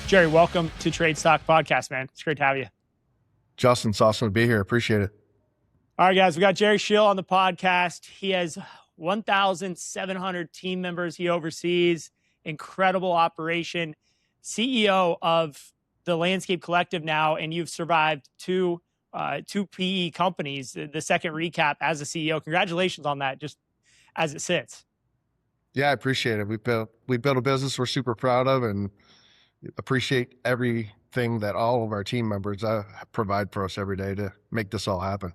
Jerry, welcome to Trade Stock Podcast, man. It's great to have you. Justin, it's awesome to be here. Appreciate it. All right, guys, we got Jerry Schill on the podcast. He has 1,700 team members he oversees, incredible operation, CEO of the Landscape Collective now, and you've survived two PE companies, the second recap as a CEO. Congratulations on that, just as it sits. Yeah, I appreciate it. We built a business we're super proud of and appreciate everything that all of our team members provide for us every day to make this all happen.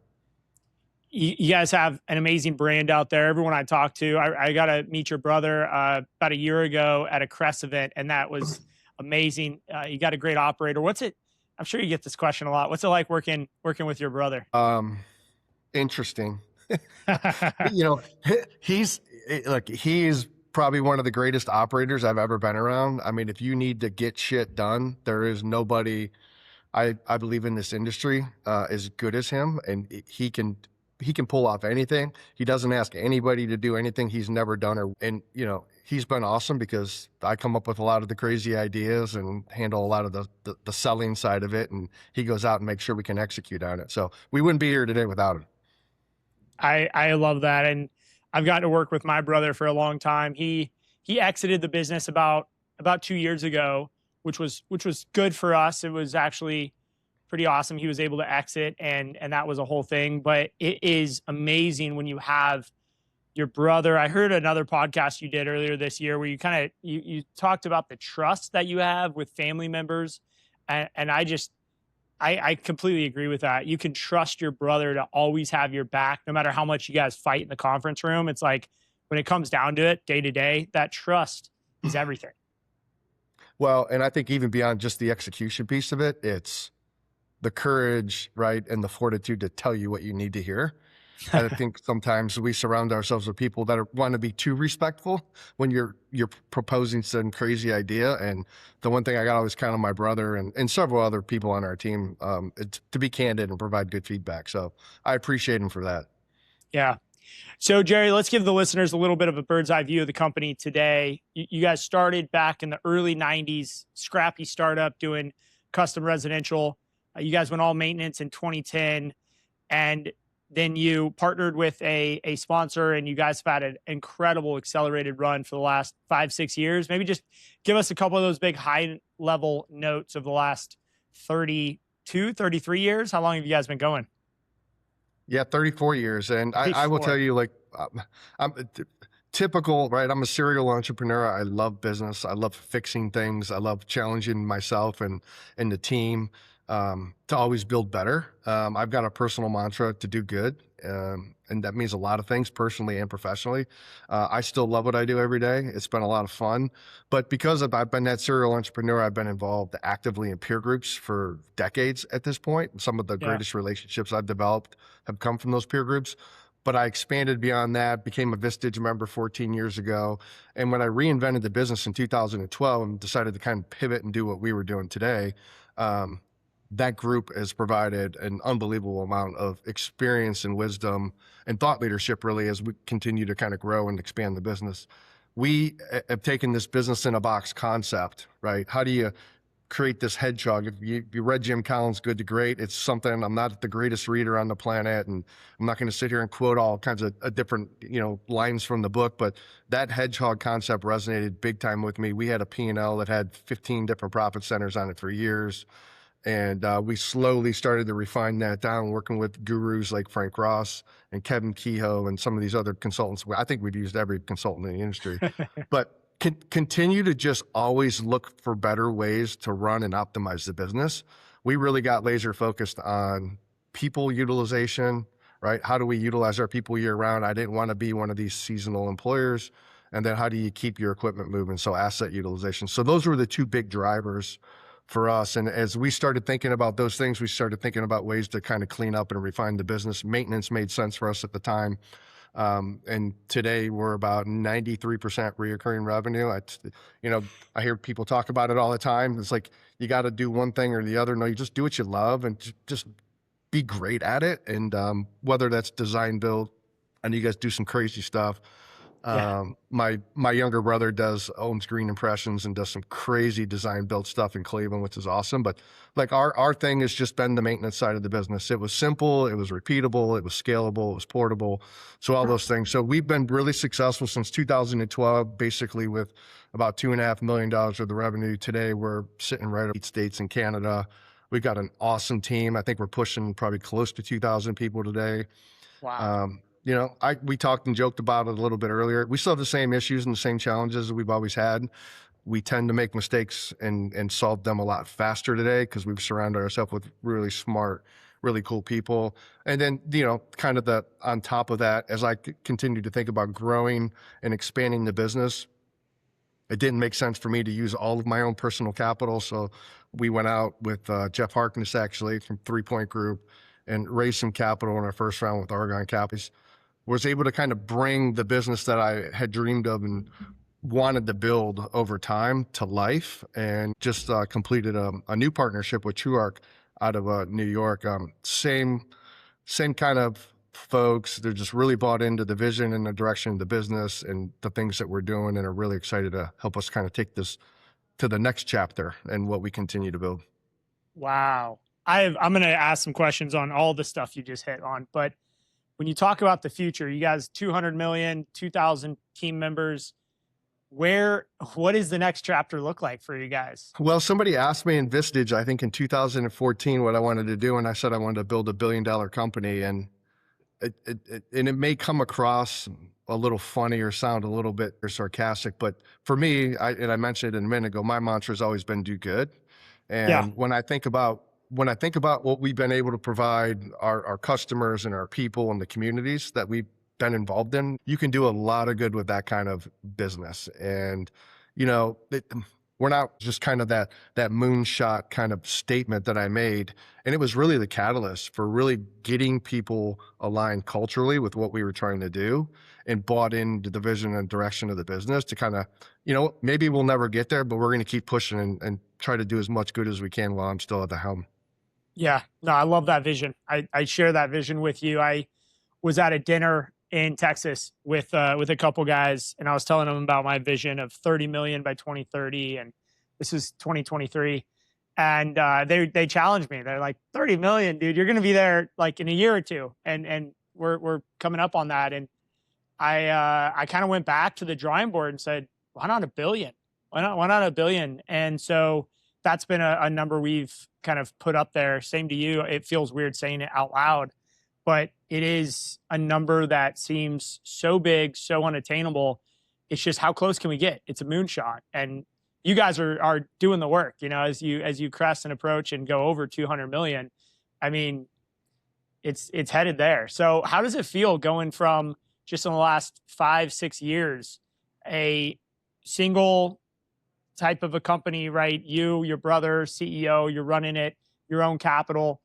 You guys have an amazing brand out there. Everyone I talked to, I got to meet your brother about a year ago at a Crest event, and that was amazing. You got a great operator. What's it? I'm sure you get this question a lot. What's it like working with your brother? Interesting. He's probably one of the greatest operators I've ever been around. I mean, if you need to get shit done, there is nobody I believe in this industry as good as him, and he can pull off anything. He doesn't ask anybody to do anything he's never done. And he's been awesome because I come up with a lot of the crazy ideas and handle a lot of the selling side of it. And he goes out and makes sure we can execute on it. So we wouldn't be here today without him. I love that. And I've gotten to work with my brother for a long time. He exited the business about 2 years ago, which was good for us. It was actually pretty awesome. He was able to exit and that was a whole thing, but it is amazing when you have your brother. I heard another podcast you did earlier this year where you talked about the trust that you have with family members. And I completely agree with that. You can trust your brother to always have your back, no matter how much you guys fight in the conference room. It's like when it comes down to it day to day, that trust is everything. Well, and I think even beyond just the execution piece of it, it's the courage, right, and the fortitude to tell you what you need to hear. I think sometimes we surround ourselves with people that want to be too respectful when you're proposing some crazy idea. And the one thing I got always count on my brother and several other people on our team to be candid and provide good feedback. So I appreciate him for that. Yeah. So Jerry, let's give the listeners a little bit of a bird's eye view of the company today. You guys started back in the early 90s, scrappy startup doing custom residential. You guys went all maintenance in 2010, and then you partnered with a sponsor, and you guys have had an incredible accelerated run for the last 5-6 years. Maybe just give us a couple of those big high level notes of the last 32, 33 years. How long have you guys been going? Yeah, 34 years. And I will tell you, I'm typical, right? I'm a serial entrepreneur. I love business. I love fixing things. I love challenging myself and the team to always build better. I've got a personal mantra to do good. And that means a lot of things personally and professionally. I still love what I do every day. It's been a lot of fun, but because I've been that serial entrepreneur, I've been involved actively in peer groups for decades at this point. Some of the greatest relationships I've developed have come from those peer groups, but I expanded beyond that, became a Vistage member 14 years ago. And when I reinvented the business in 2012 and decided to kind of pivot and do what we were doing today, that group has provided an unbelievable amount of experience and wisdom and thought leadership, really, as we continue to kind of grow and expand the business. We have taken this business in a box concept, right? How do you create this hedgehog? If you read Jim Collins' Good to Great, it's something, I'm not the greatest reader on the planet, and I'm not going to sit here and quote all kinds of different, lines from the book, but that hedgehog concept resonated big time with me. We had a P&L that had 15 different profit centers on it for years. And we slowly started to refine that down, working with gurus like Frank Ross and Kevin Kehoe and some of these other consultants. I think we've used every consultant in the industry, but continue to just always look for better ways to run and optimize the business. We really got laser focused on people utilization, right? How do we utilize our people year round? I didn't want to be one of these seasonal employers. And then how do you keep your equipment moving? So asset utilization. So those were the two big drivers for us. And as we started thinking about those things, we started thinking about ways to kind of clean up and refine the business. Maintenance made sense for us at the time. And today we're about 93% reoccurring revenue. I hear people talk about it all the time. It's like, you got to do one thing or the other. No, you just do what you love and just be great at it. And whether that's design build, and you guys do some crazy stuff, Yeah. My younger brother owns Green Impressions and does some crazy design build stuff in Cleveland, which is awesome. But like our thing has just been the maintenance side of the business. It was simple, it was repeatable, it was scalable, it was portable. So all those things. So we've been really successful since 2012, basically with about $2.5 million of the revenue. Today we're sitting right at 8 states in Canada. We've got an awesome team. I think we're pushing probably close to 2,000 people today. Wow. We talked and joked about it a little bit earlier. We still have the same issues and the same challenges that we've always had. We tend to make mistakes and solve them a lot faster today because we've surrounded ourselves with really smart, really cool people. And then, kind of on top of that, as I continue to think about growing and expanding the business, it didn't make sense for me to use all of my own personal capital. So we went out with Jeff Harkness, actually, from 3 Point Group, and raised some capital in our first round with Argon Capital. Was able to kind of bring the business that I had dreamed of and wanted to build over time to life, and just completed a new partnership with TrueArc out of New York. Same kind of folks. They're just really bought into the vision and the direction of the business and the things that we're doing, and are really excited to help us kind of take this to the next chapter and what we continue to build. Wow. I'm going to ask some questions on all the stuff you just hit on, but when you talk about the future, you guys 200 million, 2,000 team members, what does the next chapter look like for you guys? Well, somebody asked me in Vistage, I think in 2014, what I wanted to do, and I said I wanted to build $1 billion company, and it may come across a little funny or sound a little bit sarcastic, but for me, I mentioned it a minute ago, my mantra has always been do good. Yeah. And when I think about what we've been able to provide our customers and our people and the communities that we've been involved in, you can do a lot of good with that kind of business. And, we're not just kind of that moonshot kind of statement that I made. And it was really the catalyst for really getting people aligned culturally with what we were trying to do and bought into the vision and direction of the business to kind of, maybe we'll never get there, but we're going to keep pushing and try to do as much good as we can while I'm still at the helm. Yeah. No, I love that vision. I share that vision with you. I was at a dinner in Texas with a couple guys, and I was telling them about my vision of 30 million by 2030, and this is 2023. And they challenged me. They're like, 30 million, dude, you're going to be there like in a year or two, and we're coming up on that. And I kind of went back to the drawing board and said, why not $1 billion? Why not $1 billion? And so that's been a number we've kind of put up there. Same to you. It feels weird saying it out loud, but it is a number that seems so big, so unattainable. It's just, how close can we get? It's a moonshot. And you guys are doing the work, as you crest and approach and go over 200 million. I mean, it's headed there. So how does it feel going from just in the last 5-6 years, a single type of a company, right? You, your brother, CEO, you're running it, your own capital,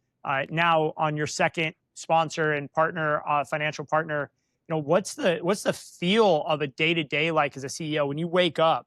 now on your second sponsor and partner, financial partner. What's the feel of a day-to-day like as a CEO when you wake up?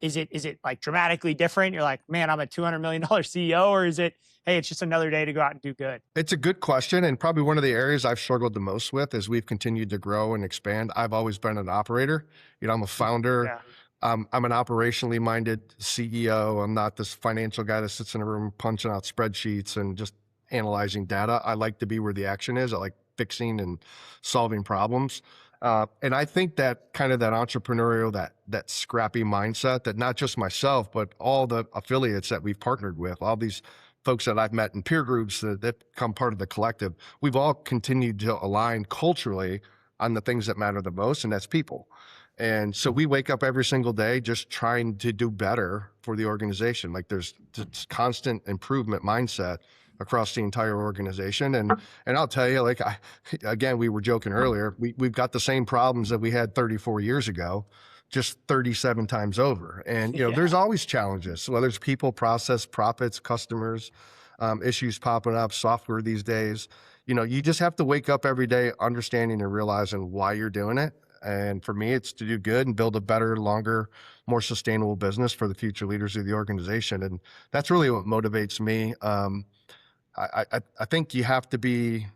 Is it like dramatically different? You're like, man, I'm a $200 million CEO, or is it, hey, it's just another day to go out and do good? It's a good question. And probably one of the areas I've struggled the most with as we've continued to grow and expand. I've always been an operator. I'm a founder. Yeah. I'm an operationally minded CEO. I'm not this financial guy that sits in a room punching out spreadsheets and just analyzing data. I like to be where the action is. I like fixing and solving problems. And I think that kind of that entrepreneurial, that scrappy mindset that not just myself, but all the affiliates that we've partnered with, all these folks that I've met in peer groups that become part of the collective, we've all continued to align culturally on the things that matter the most, and that's people. And so we wake up every single day just trying to do better for the organization. Like there's this constant improvement mindset across the entire organization. And I'll tell you, again, we were joking earlier, we've got the same problems that we had 34 years ago, just 37 times over. And, there's always challenges, whether it's people, process, profits, customers, issues popping up, software these days. You just have to wake up every day understanding and realizing why you're doing it. And for me, it's to do good and build a better, longer, more sustainable business for the future leaders of the organization. And that's really what motivates me. I think you have to be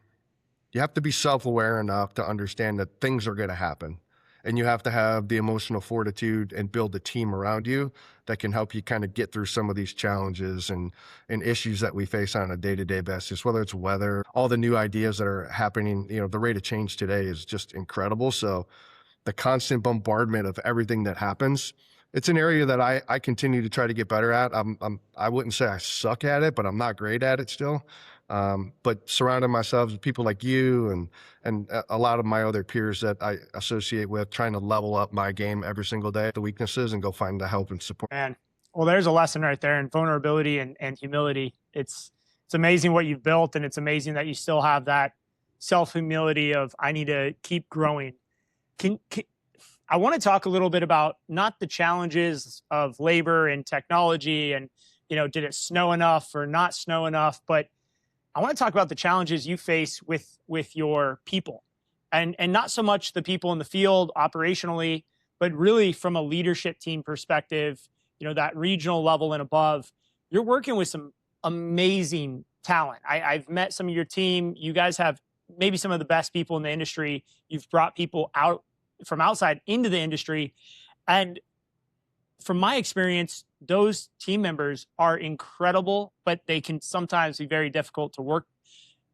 self-aware enough to understand that things are going to happen. and you have to have the emotional fortitude and build a team around you that can help you kind of get through some of these challenges and issues that we face on a day-to-day basis, whether it's weather, all the new ideas that are happening. The rate of change today is just incredible. So the constant bombardment of everything that happens, it's an area that I continue to try to get better at. I wouldn't say I suck at it, but I'm not great at it still. But surrounding myself with people like you and a lot of my other peers that I associate with, trying to level up my game every single day, the weaknesses, and go find the help and support. Man, well, there's a lesson right there in vulnerability and humility. It's amazing what you've built, and it's amazing that you still have that self humility of I need to keep growing. Can I want to talk a little bit about not the challenges of labor and technology and, did it snow enough or not snow enough, but I want to talk about the challenges you face with your people, and not so much the people in the field operationally, but really from a leadership team perspective, that regional level and above. You're working with some amazing talent. I've met some of your team. You guys have maybe some of the best people in the industry. You've brought people out from outside into the industry. And from my experience, those team members are incredible, but they can sometimes be very difficult to work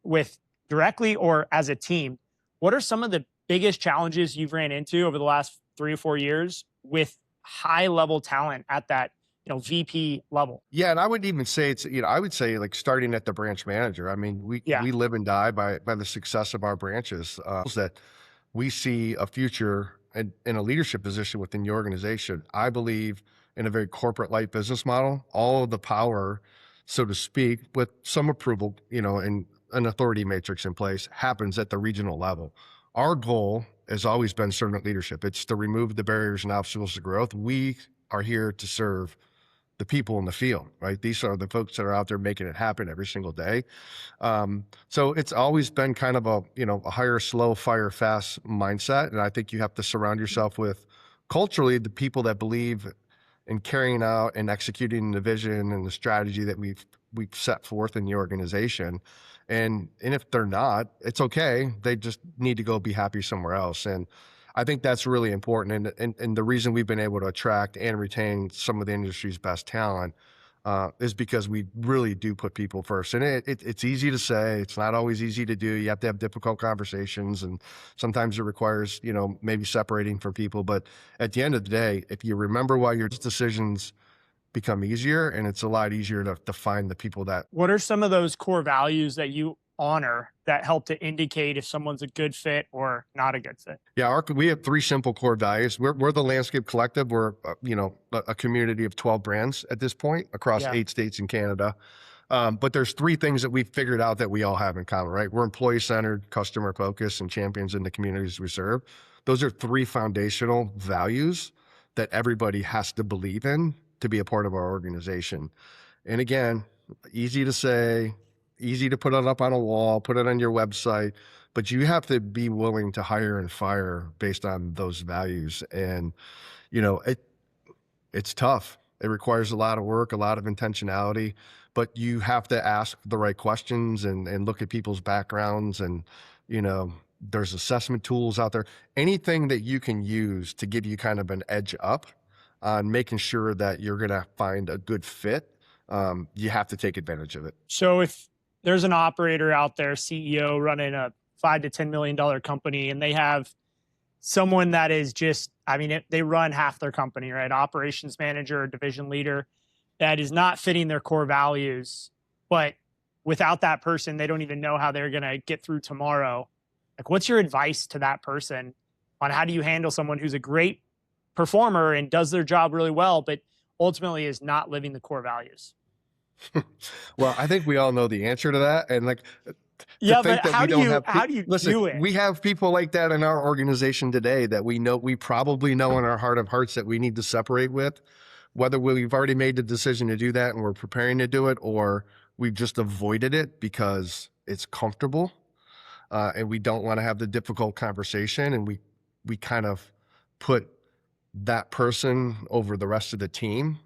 with directly or as a team. What are some of the biggest challenges you've ran into over the last 3 or 4 years with high level talent at that, VP level? Yeah, and I would even say it's, I would say like starting at the branch manager. I mean, we live and die by the success of our branches. That we see a future in a leadership position within the organization. I believe in a very corporate-like business model. All of the power, so to speak, with some approval, and an authority matrix in place, happens at the regional level. Our goal has always been servant leadership. It's to remove the barriers and obstacles to growth. We are here to serve the people in the field, right? These are the folks that are out there making it happen every single day. So it's always been kind of a hire slow, fire fast mindset. And I think you have to surround yourself with culturally the people that believe in carrying out and executing the vision and the strategy that we've set forth in the organization. And if they're not, it's okay. They just need to go be happy somewhere else. And I think that's really important. And the reason we've been able to attract and retain some of the industry's best talent is because we really do put people first. And it's easy to say, it's not always easy to do. You have to have difficult conversations, and sometimes it requires, maybe separating from people. But at the end of the day, if you remember why your decisions become easier, and it's a lot easier to find the people that. What are some of those core values that you honor that help to indicate if someone's a good fit or not a good fit? Yeah, we have 3 simple core values. We're the Landscape Collective. We're a community of 12 brands at this point across 8 states in Canada. But there's 3 things that we've figured out that we all have in common, right? We're employee-centered, customer-focused, and champions in the communities we serve. Those are 3 foundational values that everybody has to believe in to be a part of our organization. And again, easy to say, easy to put it up on a wall, put it on your website, but you have to be willing to hire and fire based on those values. And, it's tough. It requires a lot of work, a lot of intentionality, but you have to ask the right questions and look at people's backgrounds. And, there's assessment tools out there, anything that you can use to give you kind of an edge up on making sure that you're going to find a good fit. You have to take advantage of it. So if there's an operator out there, CEO running a $5 to $10 million company, and they have someone that is just, they run half their company, right? Operations manager or division leader that is not fitting their core values, but without that person, they don't even know how they're going to get through tomorrow. Like, what's your advice to that person on how do you handle someone who's a great performer and does their job really well, but ultimately is not living the core values? Well, I think we all know the answer to that. And but how do you do it? We have people like that in our organization today that we probably know in our heart of hearts that we need to separate with, whether we've already made the decision to do that and we're preparing to do it, or we've just avoided it because it's comfortable. And we don't want to have the difficult conversation. And we kind of put that person over the rest of the team.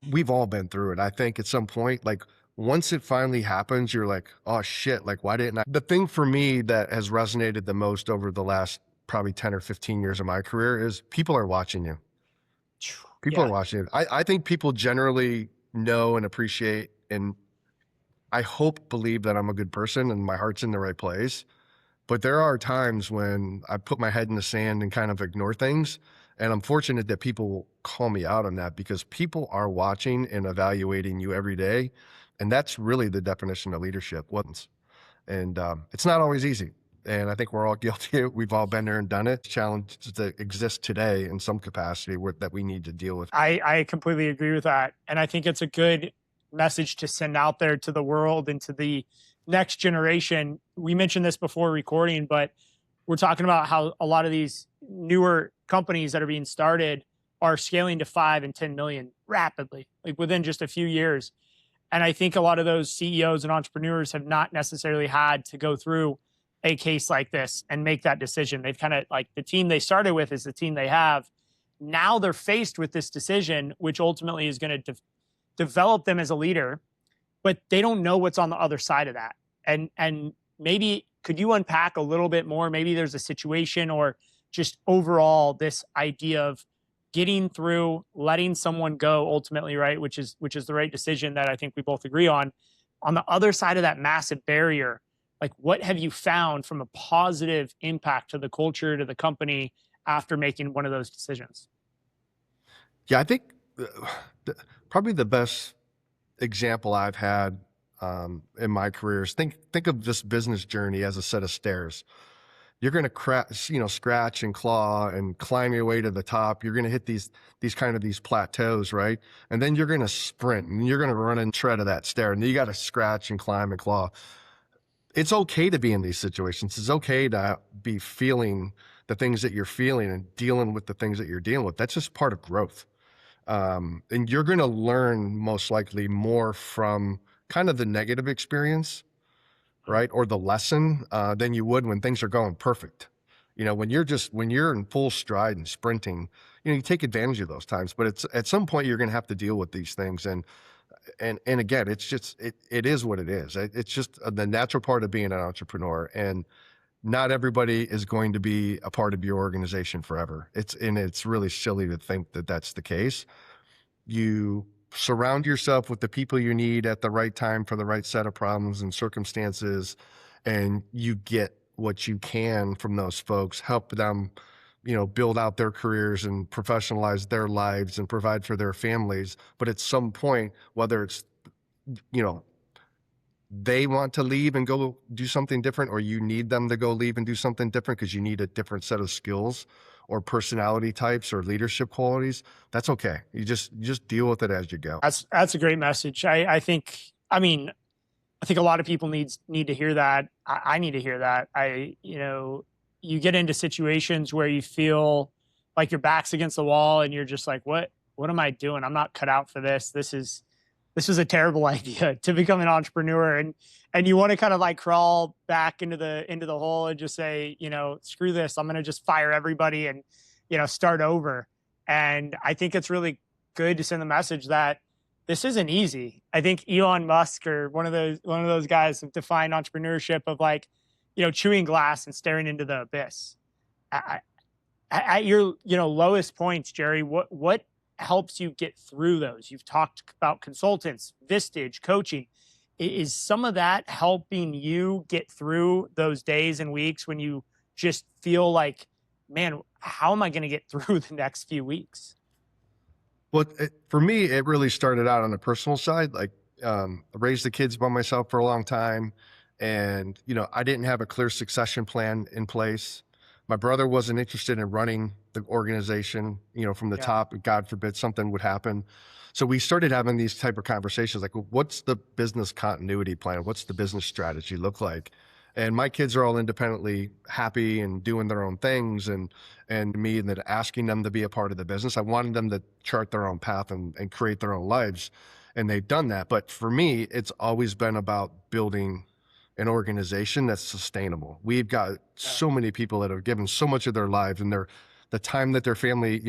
We've all been through it. I think at some point, once it finally happens, you're like, oh shit, why didn't I? The thing for me that has resonated the most over the last probably 10 or 15 years of my career is people are watching you. People are Yeah. watching it. I think people generally know and appreciate, and I hope believe that I'm a good person and my heart's in the right place. But there are times when I put my head in the sand and kind of ignore things. And I'm fortunate that people will call me out on that because people are watching and evaluating you every day. And that's really the definition of leadership. And it's not always easy. And I think we're all guilty. We've all been there and done it. Challenges that exist today in some capacity that we need to deal with. I completely agree with that. And I think it's a good message to send out there to the world and to the next generation. We mentioned this before recording, but we're talking about how a lot of these newer companies that are being started are scaling to 5 and 10 million rapidly, like within just a few years. And I think a lot of those CEOs and entrepreneurs have not necessarily had to go through a case like this and make that decision. They've kind of like the team they started with is the team they have. Now they're faced with this decision, which ultimately is going to develop them as a leader, but they don't know what's on the other side of that. And maybe could you unpack a little bit more? Maybe there's a situation or just overall this idea of getting through, letting someone go ultimately, right? Which is the right decision that I think we both agree on. On the other side of that massive barrier, like what have you found from a positive impact to the culture, to the company after making one of those decisions? Yeah, I think probably the best example I've had in my career is think of this business journey as a set of stairs. You're going to scratch and claw and climb your way to the top. You're going to hit these plateaus, right? And then you're going to sprint and you're going to run and tread of that stair. And then you got to scratch and climb and claw. It's okay to be in these situations. It's okay to be feeling the things that you're feeling and dealing with the things that you're dealing with. That's just part of growth. And you're going to learn most likely more from kind of the negative experience, right? Or the lesson, than you would when things are going perfect. When you're in full stride and sprinting, you take advantage of those times, but it's at some point you're going to have to deal with these things. And again, it is what it is. It's just the natural part of being an entrepreneur, and not everybody is going to be a part of your organization forever. It's really silly to think that that's the case. You surround yourself with the people you need at the right time for the right set of problems and circumstances, and you get what you can from those folks, help them, build out their careers and professionalize their lives and provide for their families. But at some point, whether it's, you know, they want to leave and go do something different, or you need them to go leave and do something different because you need a different set of skills or personality types or leadership qualities, that's okay. You just deal with it as you go. That's a great message. I think, I mean, I think a lot of people need to hear that. I need to hear that. You get into situations where you feel like your back's against the wall and you're just like, what am I doing? I'm not cut out for this. This is a terrible idea to become an entrepreneur. And you want to kind of like crawl back into the hole and just say, screw this. I'm going to just fire everybody and, start over. And I think it's really good to send the message that this isn't easy. I think Elon Musk or one of those guys have defined entrepreneurship of like, chewing glass and staring into the abyss. At your, lowest points, Jerry, what helps you get through those? You've talked about consultants, Vistage, coaching. Is some of that helping you get through those days and weeks when you just feel like, man, how am I going to get through the next few weeks? Well, for me, it really started out on the personal side. Like, I raised the kids by myself for a long time. And, I didn't have a clear succession plan in place. My brother wasn't interested in running the organization, from the top. God forbid something would happen. So we started having these type of conversations like, well, what's the business continuity plan? What's the business strategy look like? And my kids are all independently happy and doing their own things, and me and then asking them to be a part of the business. I wanted them to chart their own path and create their own lives. And they've done that. But for me, it's always been about building an organization that's sustainable. We've got so many people that have given so much of their lives and the time that their family,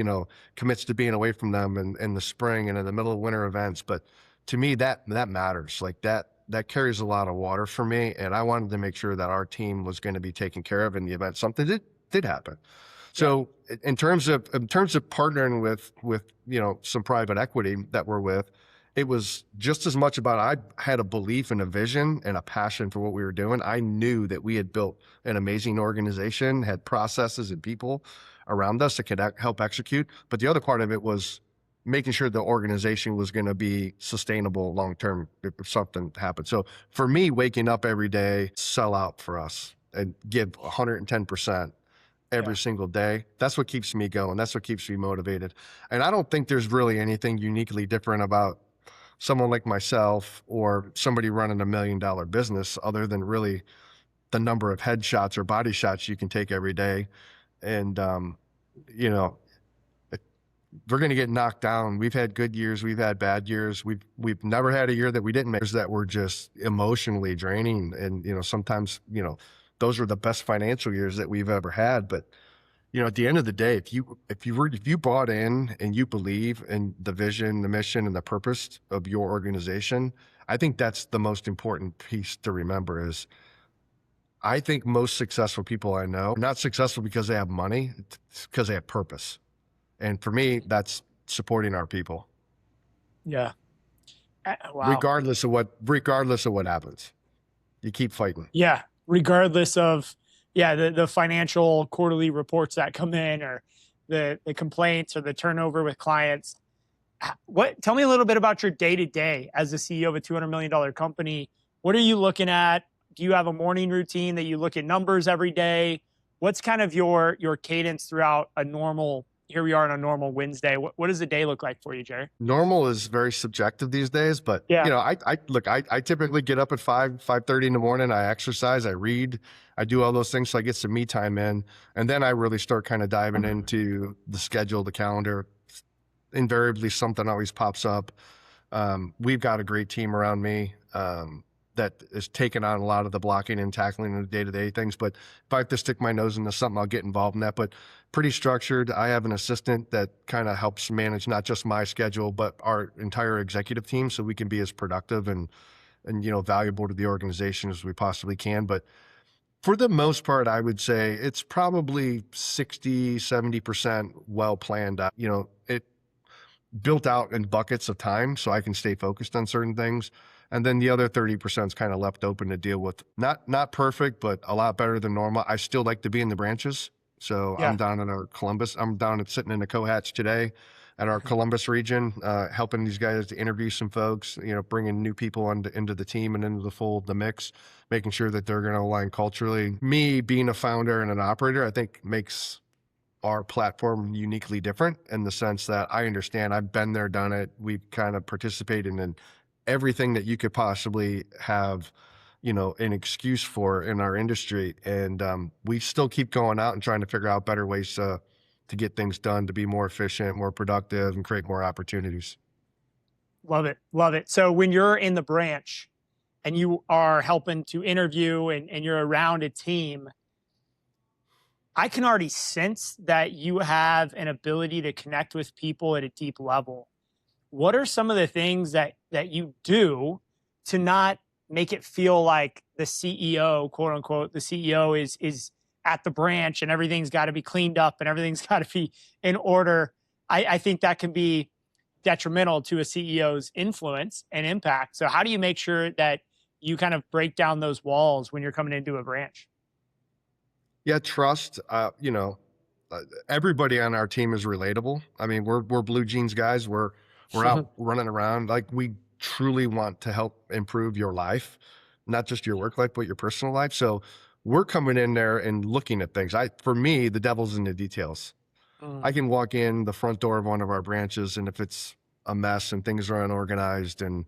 commits to being away from them in the spring and in the middle of winter events. But to me, that matters. Like that carries a lot of water for me. And I wanted to make sure that our team was going to be taken care of in the event something did happen. Yeah. So in terms of partnering with some private equity that we're with, it was just as much about I had a belief and a vision and a passion for what we were doing. I knew that we had built an amazing organization, had processes and people around us that could help execute. But the other part of it was making sure the organization was going to be sustainable long term if something happened. So for me, waking up every day, sell out for us and give 110% Yeah. every single day. That's what keeps me going. That's what keeps me motivated. And I don't think there's really anything uniquely different about someone like myself or somebody running $1 million business other than really the number of headshots or body shots you can take every day. And, you know, we're going to get knocked down. We've had good years. We've had bad years. We've never had a year that we didn't make that were just emotionally draining. And, sometimes, those were the best financial years that we've ever had. But, at the end of the day, if you bought in and you believe in the vision, the mission, and the purpose of your organization, I think that's the most important piece to remember is I think most successful people I know are not successful because they have money, it's because they have purpose. And for me, that's supporting our people, Yeah. Wow. regardless of what happens. You keep fighting. Yeah. Regardless of, yeah, the financial quarterly reports that come in or the complaints or the turnover with clients. Tell me a little bit about your day to day as the CEO of a $200 million company. What are you looking at? Do you have a morning routine that you look at numbers every day? What's kind of your cadence throughout a normal, here we are on a normal Wednesday. What does the day look like for you, Jerry? Normal is very subjective these days, but Yeah. I typically get up at 5:30 in the morning. I exercise, I read, I do all those things. So I get some me time in, and then I really start kind of diving into the schedule, the calendar. Invariably something always pops up. We've got a great team around me that is taking on a lot of the blocking and tackling and the day-to-day things. But if I have to stick my nose into something, I'll get involved in that. But pretty structured. I have an assistant that kind of helps manage not just my schedule, but our entire executive team so we can be as productive and valuable to the organization as we possibly can. But for the most part, I would say it's probably 60-70% well planned out. It built out in buckets of time so I can stay focused on certain things. And then the other 30% is kind of left open to deal with. Not perfect, but a lot better than normal. I still like to be in the branches. So Yeah. I'm down in our Columbus. I'm down at sitting in the Cohatch today at our Columbus region, helping these guys to interview some folks, bringing new people into the team and into the fold, the mix, making sure that they're going to align culturally. Me being a founder and an operator, I think makes our platform uniquely different in the sense that I understand I've been there, done it. We've kind of participated in everything that you could possibly have, an excuse for in our industry. And we still keep going out and trying to figure out better ways to get things done, to be more efficient, more productive, and create more opportunities. Love it. Love it. So when you're in the branch and you are helping to interview and you're around a team, I can already sense that you have an ability to connect with people at a deep level. What are some of the things that you do to not make it feel like the CEO, quote unquote, the CEO is at the branch and everything's got to be cleaned up and everything's got to be in order? I think that can be detrimental to a CEO's influence and impact. So how do you make sure that you kind of break down those walls when you're coming into a branch? Yeah, trust. Everybody on our team is relatable. I mean, we're blue jeans guys. We're out running around. Like, we truly want to help improve your life, not just your work life, but your personal life. So we're coming in there and looking at things. For me, the devil's in the details. I can walk in the front door of one of our branches, and if it's a mess and things are unorganized, and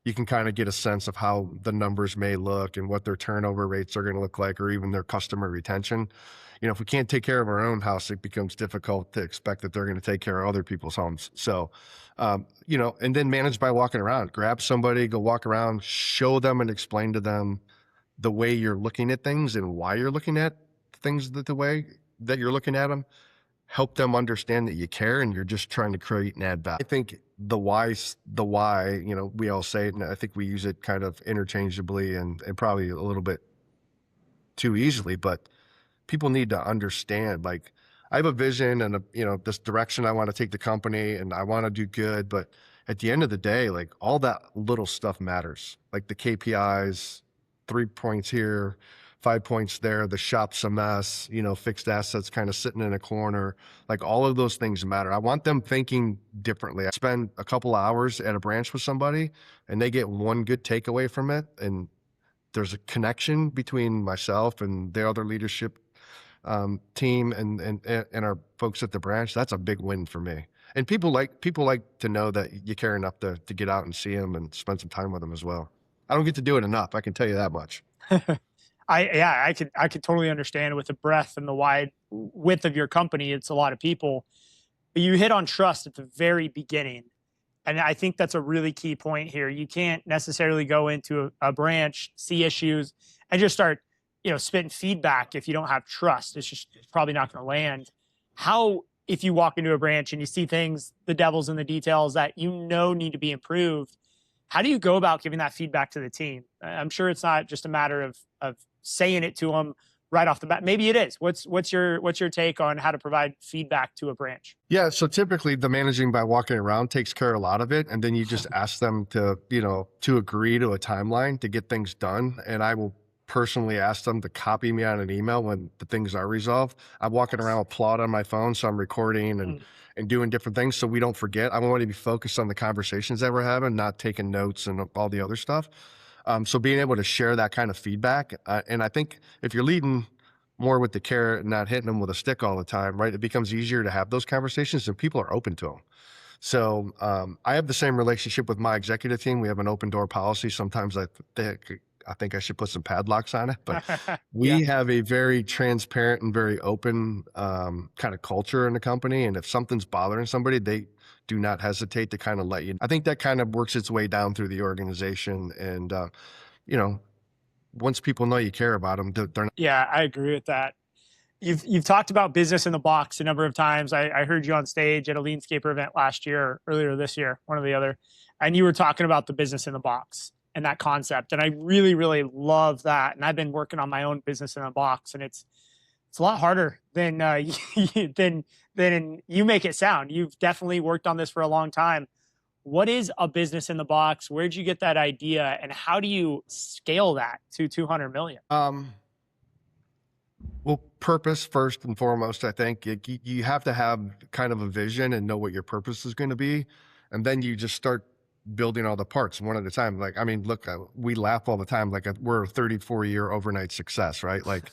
you can kind of get a sense of how the numbers may look and what their turnover rates are going to look like, or even their customer retention. If we can't take care of our own house, it becomes difficult to expect that they're going to take care of other people's homes. So, and then manage by walking around. Grab somebody, go walk around, show them and explain to them the way you're looking at things and why you're looking at things the way that you're looking at them. Help them understand that you care and you're just trying to create and add value. I think the why, we all say it, and I think we use it kind of interchangeably and probably a little bit too easily, but people need to understand, like, I have a vision and this direction I want to take the company and I want to do good. But at the end of the day, like all that little stuff matters, like the KPIs, 3 points here, 5 points there, the shop's a mess, fixed assets kind of sitting in a corner. Like all of those things matter. I want them thinking differently. I spend a couple hours at a branch with somebody and they get one good takeaway from it. And there's a connection between myself and the other leadership team and our folks at the branch. That's a big win for me. And people like to know that you care enough to get out and see them and spend some time with them as well. I don't get to do it enough. I can tell you that much. I could totally understand with the breadth and the wide width of your company. It's a lot of people, but you hit on trust at the very beginning. And I think that's a really key point here. You can't necessarily go into a branch, see issues, and just start, spitting feedback if you don't have trust. It's probably not going to land. How, if you walk into a branch and you see things, the devil's in the details that need to be improved, how do you go about giving that feedback to the team? I'm sure it's not just a matter of saying it to them right off the bat. Maybe it is. What's your take on how to provide feedback to a branch? Yeah. So typically the managing by walking around takes care of a lot of it. And then you just ask them to agree to a timeline to get things done. And I will personally ask them to copy me on an email when the things are resolved. I'm walking around with Plot on my phone, so I'm recording and doing different things so we don't forget. I want to be focused on the conversations that we're having, not taking notes and all the other stuff. So being able to share that kind of feedback. And I think if you're leading more with the carrot and not hitting them with a stick all the time, right, it becomes easier to have those conversations and people are open to them. So I have the same relationship with my executive team. We have an open door policy. Sometimes I think I should put some padlocks on it, but Yeah. we have a very transparent and very open kind of culture in the company. And if something's bothering somebody, they do not hesitate to kind of let you. I think that kind of works its way down through the organization. And, once people know you care about them, they're not. Yeah, I agree with that. You've talked about business in the box a number of times. I heard you on stage at a Leanscaper event last year, or earlier this year, one or the other, and you were talking about the business in the box and that concept. And I really, really love that. And I've been working on my own business in a box, and it's a lot harder than than you make it sound. You've definitely worked on this for a long time. What is a business in the box? Where'd you get that idea, and how do you scale that to 200 million? Well, purpose first and foremost, I think you have to have kind of a vision and know what your purpose is going to be. And then you just start building all the parts one at a time. Like, I mean, look, we laugh all the time. Like we're a 34-year overnight success, right? Like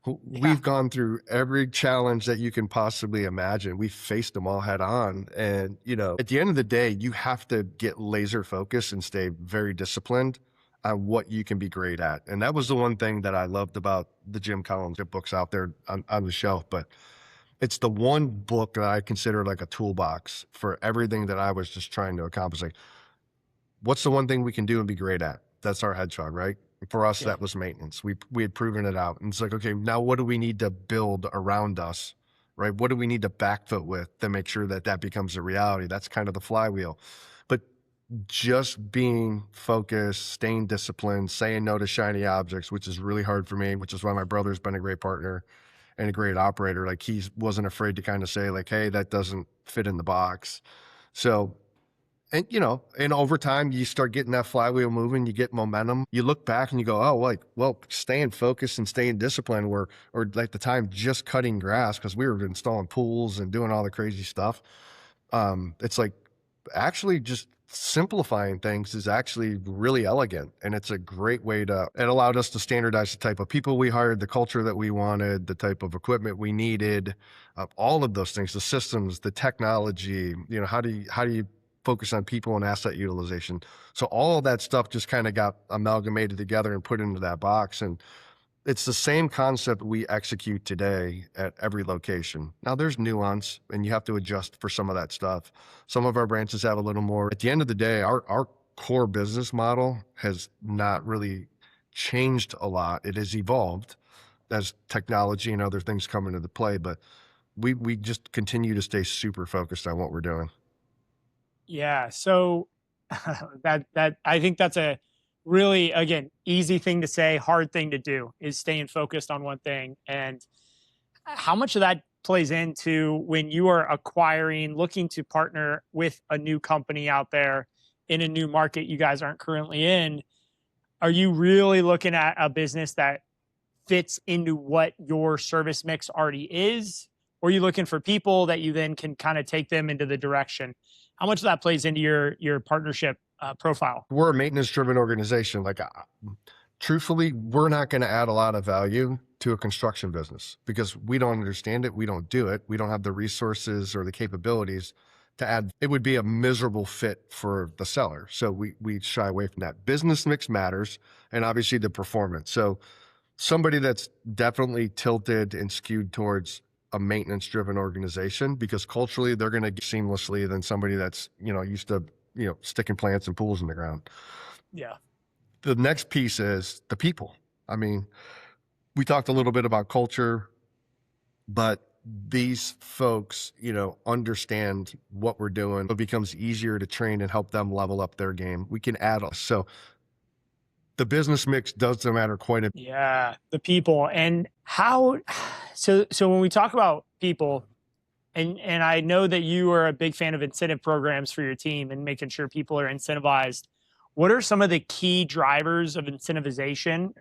Yeah. we've gone through every challenge that you can possibly imagine. We faced them all head on. And, at the end of the day, you have to get laser focused and stay very disciplined on what you can be great at. And that was the one thing that I loved about the Jim Collins books out there on the shelf. But it's the one book that I consider like a toolbox for everything that I was just trying to accomplish. Like, what's the one thing we can do and be great at? That's our hedgehog, right? For us, Yeah. that was maintenance. We had proven it out. And it's like, okay, now what do we need to build around us, right? What do we need to backfoot with to make sure that becomes a reality? That's kind of the flywheel. But just being focused, staying disciplined, saying no to shiny objects, which is really hard for me, which is why my brother's been a great partner and a great operator. Like he wasn't afraid to kind of say like, hey, that doesn't fit in the box. So, and over time you start getting that flywheel moving, you get momentum. You look back and you go, oh, well, staying focused and staying disciplined or at the time just cutting grass because we were installing pools and doing all the crazy stuff. It's like actually just simplifying things is actually really elegant. And it's a great way it allowed us to standardize the type of people we hired, the culture that we wanted, the type of equipment we needed, all of those things, the systems, the technology, how do you focus on people and asset utilization? So all of that stuff just kind of got amalgamated together and put into that box. And it's the same concept we execute today at every location. Now there's nuance and you have to adjust for some of that stuff. Some of our branches have a little more. At the end of the day, our core business model has not really changed a lot. It has evolved as technology and other things come into the play, but we just continue to stay super focused on what we're doing. Yeah. So that I think that's a really, again, easy thing to say, hard thing to do is staying focused on one thing. And how much of that plays into when you are acquiring, looking to partner with a new company out there in a new market you guys aren't currently in? Are you really looking at a business that fits into what your service mix already is? Or are you looking for people that you then can kind of take them into the direction? How much of that plays into your partnership profile? We're a maintenance driven organization. Truthfully, we're not going to add a lot of value to a construction business because we don't understand it. We don't do it. We don't have the resources or the capabilities to add. It would be a miserable fit for the seller. So we shy away from that. Business mix matters, and obviously the performance. So somebody that's definitely tilted and skewed towards a maintenance driven organization, because culturally they're going to get seamlessly than somebody that's, used to, sticking plants and pools in the ground. Yeah. The next piece is the people. I mean, we talked a little bit about culture, but these folks, understand what we're doing. It becomes easier to train and help them level up their game. We can add. So the business mix doesn't matter quite a bit. Yeah, the people. And how so when we talk about people, and I know that you are a big fan of incentive programs for your team and making sure people are incentivized. What are some of the key drivers of incentivization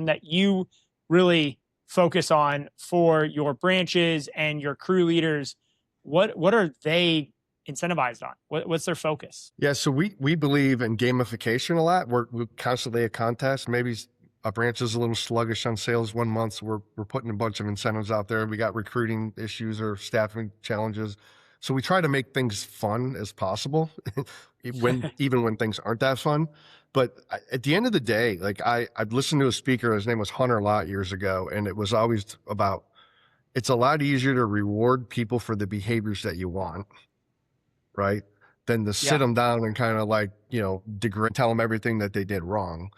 that you really focus on for your branches and your crew leaders? What are they incentivized on? What's their focus? Yeah, so we believe in gamification a lot. We're constantly a contest. Maybe a branch is a little sluggish on sales one month, so we're putting a bunch of incentives out there. We got recruiting issues or staffing challenges. So we try to make things fun as possible, even when things aren't that fun. But at the end of the day, I'd listened to a speaker, his name was Hunter Lott years ago, and it was always about, it's a lot easier to reward people for the behaviors that you want, right? Than to sit Yeah. them down and kind of degrade, tell them everything that they did wrong.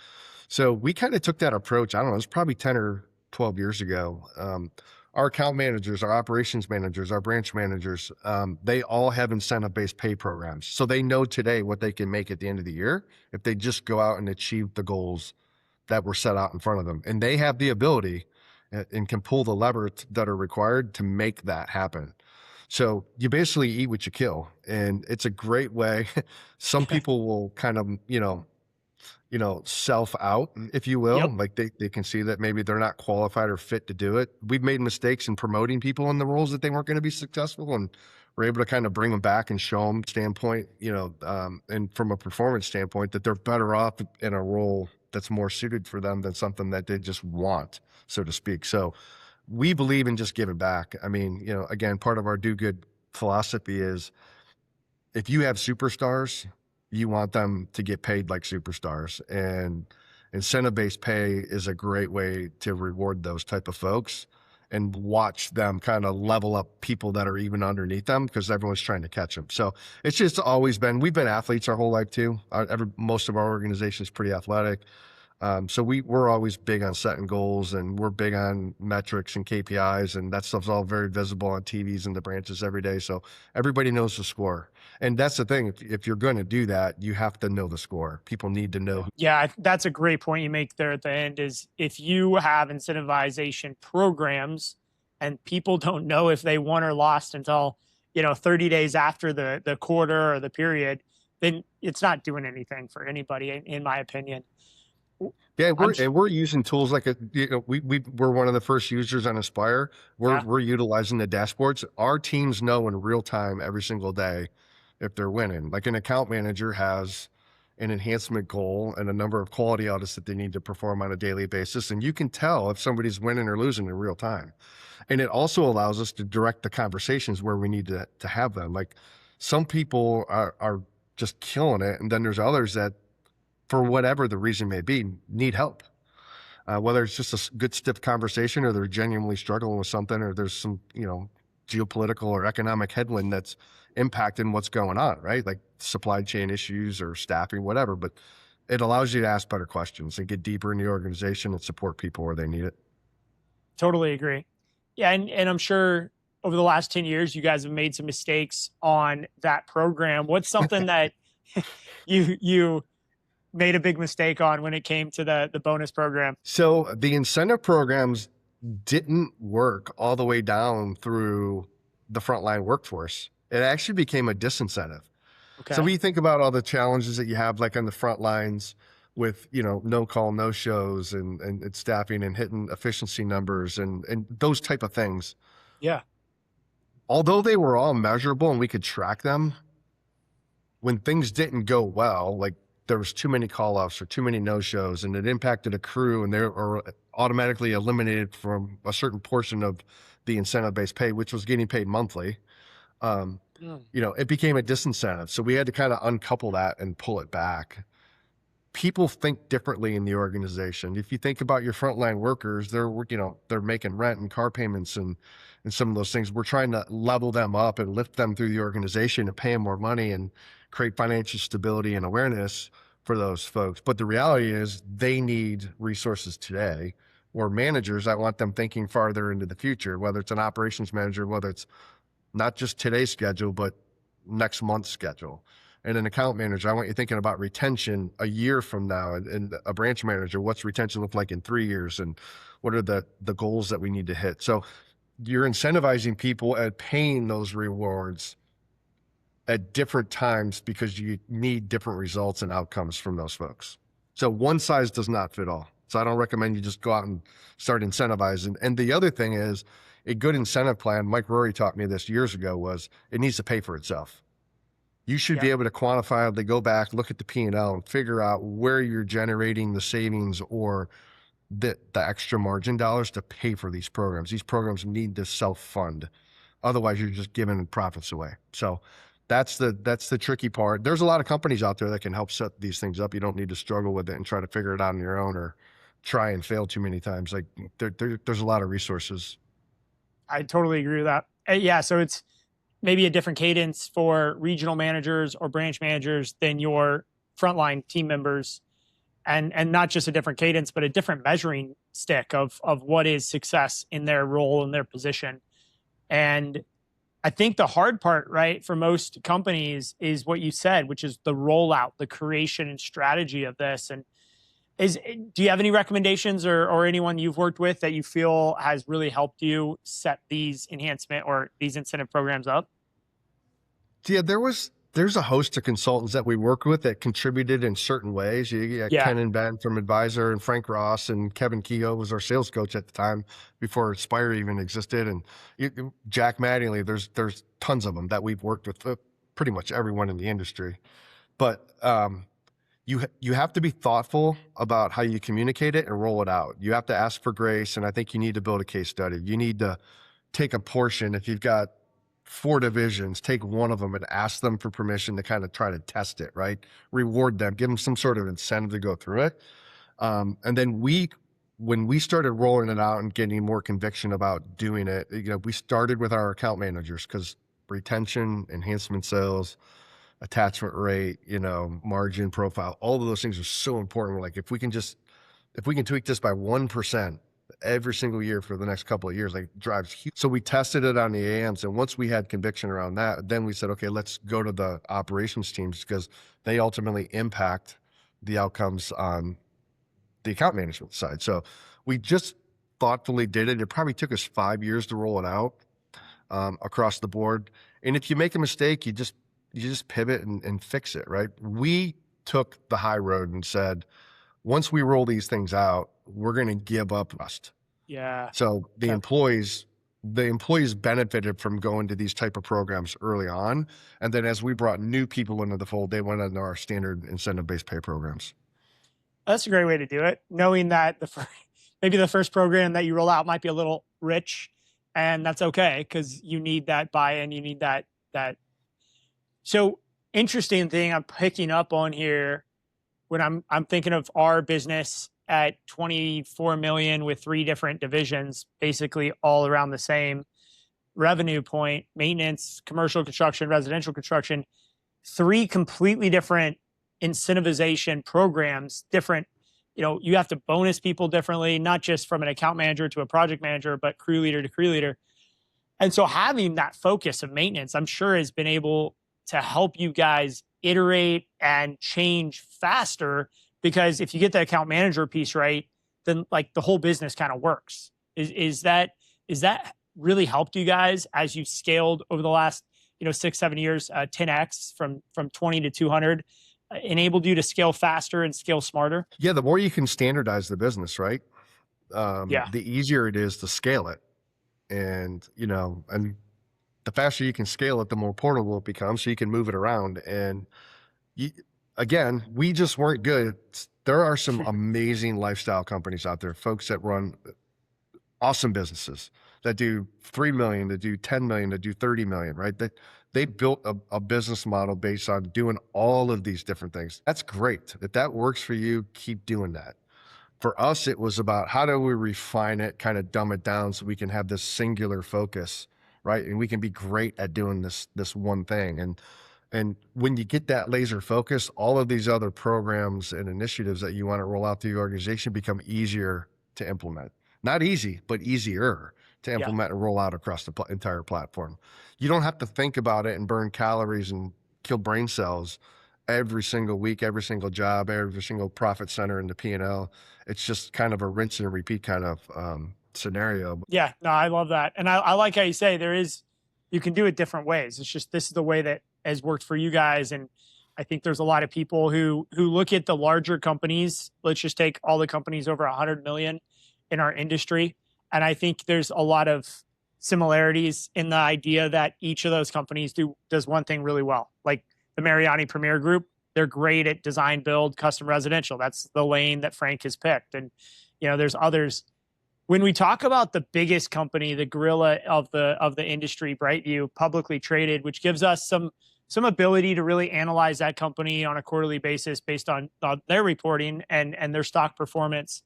So we kind of took that approach. I don't know, it's probably 10 or 12 years ago. Our account managers, our operations managers, our branch managers, they all have incentive-based pay programs. So they know today what they can make at the end of the year if they just go out and achieve the goals that were set out in front of them. And they have the ability and can pull the levers that are required to make that happen. So you basically eat what you kill. And it's a great way. Some people will kind of, self out, if you will. Yep. Like they can see that maybe they're not qualified or fit to do it. We've made mistakes in promoting people in the roles that they weren't going to be successful, and we're able to kind of bring them back and show them standpoint, and from a performance standpoint, that they're better off in a role that's more suited for them than something that they just want, so to speak. So we believe in just giving back. I mean, again, part of our do good philosophy is if you have superstars, you want them to get paid like superstars, and incentive-based pay is a great way to reward those type of folks and watch them kind of level up people that are even underneath them, because everyone's trying to catch them. So it's just always been, we've been athletes our whole life too. Most of our organization is pretty athletic. So we're always big on setting goals, and we're big on metrics and KPIs, and that stuff's all very visible on TVs and the branches every day. So everybody knows the score. And that's the thing. If you're going to do that, you have to know the score. People need to know. Yeah, that's a great point you make there at the end, is if you have incentivization programs and people don't know if they won or lost until, 30 days after the quarter or the period, then it's not doing anything for anybody, in my opinion. Yeah, we're using tools like we're one of the first users on Aspire. We're utilizing the dashboards. Our teams know in real time every single day if they're winning. Like an account manager has an enhancement goal and a number of quality audits that they need to perform on a daily basis, and you can tell if somebody's winning or losing in real time. And it also allows us to direct the conversations where we need to have them. Like some people are just killing it, and then there's others that, for whatever the reason may be, need help. Whether it's just a good stiff conversation, or they're genuinely struggling with something, or there's some, geopolitical or economic headwind that's impacting what's going on, right? Like supply chain issues or staffing, whatever. But it allows you to ask better questions and get deeper in the organization and support people where they need it. Totally agree. Yeah, and I'm sure over the last 10 years, you guys have made some mistakes on that program. What's something that you made a big mistake on when it came to the bonus program? So the incentive programs didn't work all the way down through the frontline workforce. It actually became a disincentive. So when Okay. you think about all the challenges that you have, like on the front lines with, no call, no shows and staffing and hitting efficiency numbers and those type of things, Yeah. although they were all measurable and we could track them, when things didn't go well, like there was too many call offs or too many no shows and it impacted a crew and they were automatically eliminated from a certain portion of the incentive based pay, which was getting paid monthly. Um, Mm. it became a disincentive. So we had to kind of uncouple that and pull it back. People think differently in the organization. If you think about your frontline workers, they're making rent and car payments and some of those things. We're trying to level them up and lift them through the organization and pay them more money and create financial stability and awareness for those folks. But the reality is they need resources today, or managers. I want them thinking farther into the future, whether it's an operations manager, whether it's not just today's schedule, but next month's schedule. And an account manager, I want you thinking about retention a year from now. And a branch manager, what's retention look like in 3 years? And what are the goals that we need to hit? So you're incentivizing people at paying those rewards at different times because you need different results and outcomes from those folks. So one size does not fit all. So I don't recommend you just go out and start incentivizing. And the other thing is, a good incentive plan, Mike Rory taught me this years ago, was it needs to pay for itself. You should Yeah. be able to quantifiably go back, look at the P&L and figure out where you're generating the savings or the extra margin dollars to pay for these programs. These programs need to self-fund. Otherwise, you're just giving profits away. So that's the tricky part. There's a lot of companies out there that can help set these things up. You don't need to struggle with it and try to figure it out on your own or try and fail too many times. Like there's a lot of resources. I totally agree with that. Yeah. So it's maybe a different cadence for regional managers or branch managers than your frontline team members. And not just a different cadence, but a different measuring stick of what is success in their role and their position. And I think the hard part, right, for most companies is what you said, which is the rollout, the creation and strategy of this. And do you have any recommendations or anyone you've worked with that you feel has really helped you set these enhancement or these incentive programs up? Yeah, there's a host of consultants that we work with that contributed in certain ways. You got Yeah. Ken and Ben from Advisor and Frank Ross and Kevin Kehoe was our sales coach at the time before Spire even existed. And Jack Mattingly, there's tons of them that we've worked with, pretty much everyone in the industry. But you have to be thoughtful about how you communicate it and roll it out. You have to ask for grace, and I think you need to build a case study. You need to take a portion. If you've got 4 divisions, take one of them and ask them for permission to kind of try to test it, right? Reward them, give them some sort of incentive to go through it. And then when we started rolling it out and getting more conviction about doing it, we started with our account managers because retention, enhancement sales, attachment rate, margin profile, all of those things are so important. We're like, if we can tweak this by 1% every single year for the next couple of years, like drives huge. So we tested it on the AMs. And once we had conviction around that, then we said, okay, let's go to the operations teams because they ultimately impact the outcomes on the account management side. So we just thoughtfully did it. It probably took us 5 years to roll it out across the board. And if you make a mistake, you just pivot and fix it, right? We took the high road and said, once we roll these things out, we're going to give up trust. Yeah. So the employees benefited from going to these type of programs early on. And then as we brought new people into the fold, they went into our standard incentive-based pay programs. That's a great way to do it. Knowing that maybe the first program that you roll out might be a little rich, and that's okay because you need that buy-in. You need that. So interesting thing I'm picking up on here when I'm thinking of our business at 24 million with 3 different divisions, basically all around the same revenue point: maintenance, commercial construction, residential construction. 3 completely different incentivization programs, different, you have to bonus people differently, not just from an account manager to a project manager, but crew leader to crew leader. And so having that focus of maintenance, I'm sure, has been able to help you guys iterate and change faster because if you get the account manager piece right, then like the whole business kind of works. Is that really helped you guys as you've scaled over the last 6-7 years, 10x from 20 to 200, enabled you to scale faster and scale smarter? Yeah, the more you can standardize the business, right? Yeah, The easier it is to scale it. And, and the faster you can scale it, the more portable it becomes so you can move it around. And you, again, we just weren't good. There are some amazing lifestyle companies out there, folks that run awesome businesses that do 3 million, that do 10 million, that do 30 million, right? They built a business model based on doing all of these different things. That's great. If that works for you, keep doing that. For us, it was about how do we refine it, kind of dumb it down so we can have this singular focus, right? And we can be great at doing this one thing. And when you get that laser focus, all of these other programs and initiatives that you want to roll out to your organization become easier to implement. Not easy, but easier to yeah. implement and roll out across the entire platform. You don't have to think about it and burn calories and kill brain cells every single week, every single job, every single profit center in the P&L. It's just kind of a rinse and repeat kind of scenario. Yeah, no, I love that. And I like how you say you can do it different ways. It's just, this is the way that has worked for you guys. And I think there's a lot of people who look at the larger companies. Let's just take all the companies over 100 million in our industry. And I think there's a lot of similarities in the idea that each of those companies does one thing really well. Like the Mariani Premier Group, they're great at design, build, custom residential. That's the lane that Frank has picked. And, there's others. When we talk about the biggest company, the gorilla of the industry, Brightview, publicly traded, which gives us some ability to really analyze that company on a quarterly basis based on their reporting and their stock performance.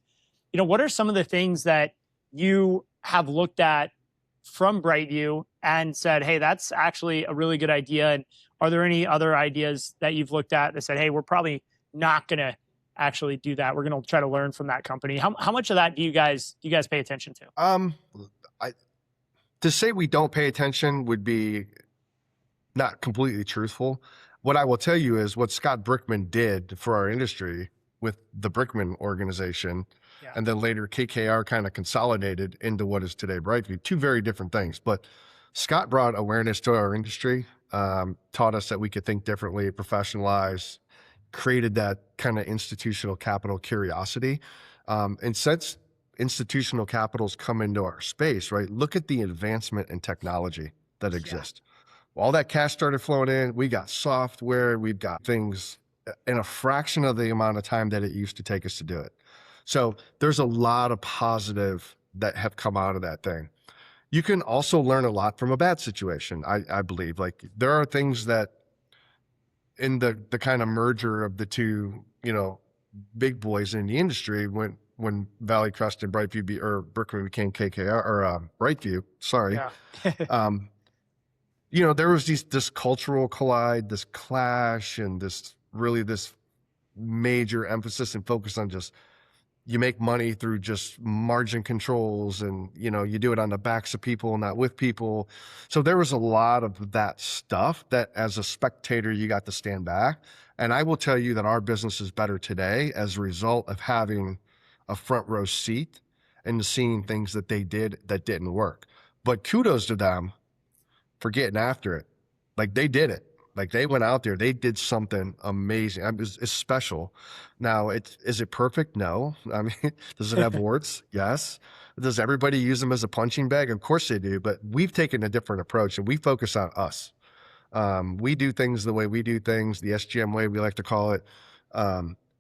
What are some of the things that you have looked at from Brightview and said, hey, that's actually a really good idea? And are there any other ideas that you've looked at that said, hey, we're probably not going to actually do that? We're going to try to learn from that company. How much of that do you guys pay attention to? To say we don't pay attention would be not completely truthful. What I will tell you is what Scott Brickman did for our industry with the Brickman organization, and then later KKR kind of consolidated into what is today Brightview. Two very different things, but Scott brought awareness to our industry, taught us that we could think differently, professionalize, created that kind of institutional capital curiosity. And since institutional capitals come into our space, right, look at the advancement in technology that exists. All that cash started flowing in. We got software. We've got things in a fraction of the amount of time that it used to take us to do it. So there's a lot of positive that have come out of that thing. You can also learn a lot from a bad situation. I believe like there are things that in the kind of merger of the two, big boys in the industry when Valley Crest and Brickman became KKR or Brightview, sorry. Yeah. There was this cultural collide, this clash, and this major emphasis and focus on just you make money through just margin controls and, you do it on the backs of people, not with people. So there was a lot of that stuff that as a spectator, you got to stand back. And I will tell you that our business is better today as a result of having a front row seat and seeing things that they did that didn't work. But kudos to them for getting after it. Like they did it. Like they went out there, they did something amazing. It's special. Now, is it perfect? No. I mean, does it have warts? Yes. Does everybody use them as a punching bag? Of course they do, but we've taken a different approach and we focus on us. We do things the way we do things, the SGM way we like to call it.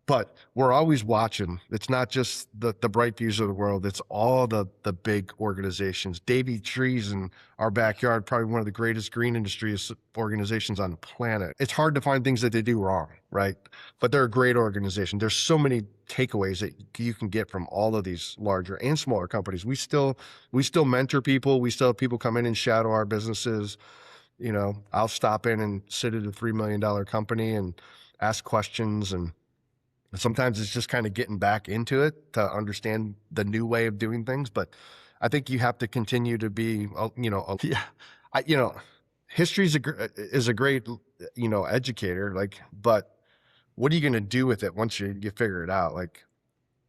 But we're always watching. It's not just the Brightviews of the world. It's all the big organizations. Davy Trees in our backyard, probably one of the greatest green industry organizations on the planet. It's hard to find things that they do wrong, right? But they're a great organization. There's so many takeaways that you can get from all of these larger and smaller companies. We still mentor people. We still have people come in and shadow our businesses. I'll stop in and sit at a $3 million company and ask questions, and sometimes it's just kind of getting back into it to understand the new way of doing things. But I think you have to continue to be, history is a great, educator, but what are you going to do with it once you figure it out? Like,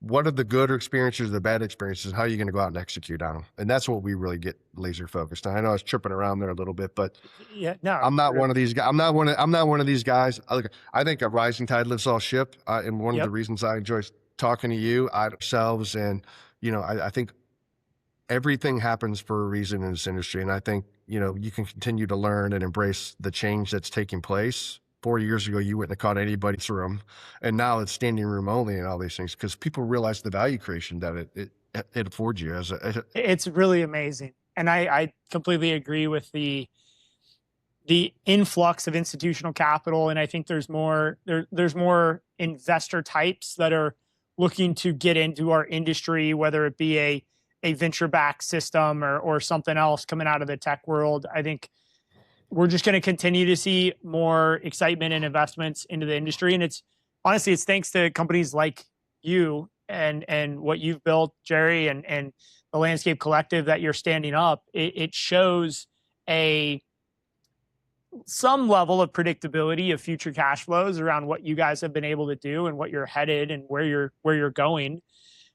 what are the good experiences, the bad experiences? How are you going to go out and execute on them? And that's what we really get laser focused on. I know I was tripping around there a little bit, but Yeah, no, I'm not one of these guys. I'm not one of these guys. I think a rising tide lifts all ship. And one of the yep. reasons I enjoy talking to you, ourselves, and I think everything happens for a reason in this industry. And I think, you can continue to learn and embrace the change that's taking place. 4 years ago, you wouldn't have caught anybody through them. And now it's standing room only and all these things because people realize the value creation that it affords you It's really amazing. And I completely agree with the influx of institutional capital. And I think there's more investor types that are looking to get into our industry, whether it be a venture backed system or something else coming out of the tech world. I think we're just going to continue to see more excitement and investments into the industry. And it's honestly, it's thanks to companies like you and what you've built, Jerry, and the Landscape Collective that you're standing up. It shows a some level of predictability of future cash flows around what you guys have been able to do and what you're headed and where you're going.